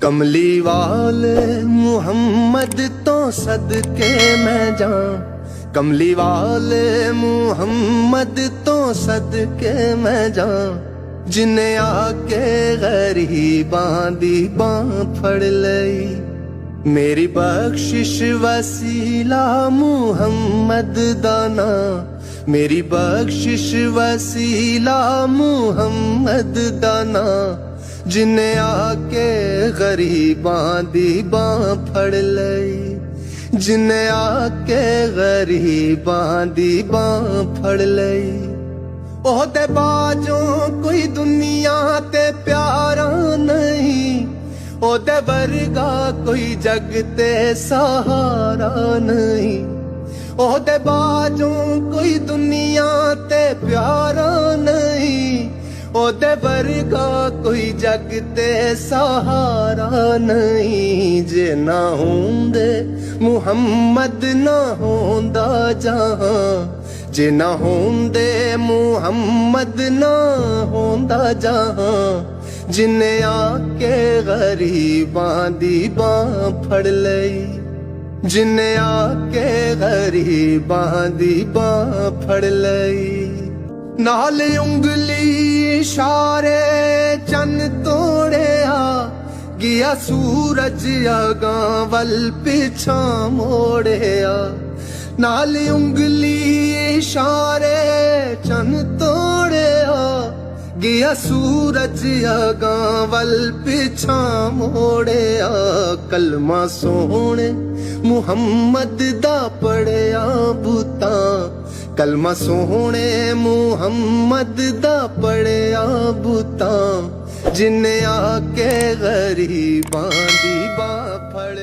कमली वाले मुहम्मद तो सदके मैं जाऊं, कमली वाले मुहम्मद तो सदके मैं जाऊं, जिन्हें आके गरीबां दी बां फड़ लई। मेरी बख्शिश वसीला मुहम्मद दा नां, मेरी बख्शिश वसीला मुहम्मद दा नां, जिन्हें आके गरीबां दी बां फड़ लई, जिन्हें आके गरीबां दी बां फड़ लई। ओहदे बाजों कोई दुनिया ते प्यारा नहीं, ओहदे वर्गा कोई जग ते सहारा नहीं। ओहदे बाजों कोई दुनिया ते प्यारा नहीं, ओहदे वर्गा कोई जग ते सहारा नहीं। जे ना होंदे मुहम्मद ना होंदा जहां, जे ना होंदे मुहम्मद ना होंदा जहां, जिन्हें आके गरीबां दी बां फड़ लई, जिन्हें आके गरीबां दी बां फड़ लई। नाल उंगली इशारे चन तोड़िया, गया सूरज अगां वल पिछा मोड़िया। नाल उंगली इशारे चन तोड़िया, गया सूरज अगां वल पिछा मोड़िया। कलमा सोहणे मुहम्मद दा पढ़िया बूतां, कलमा सोहणे मुहम्मद दा पढ़िया बूतां, जिन्हें आके गरीबां दी बां फड़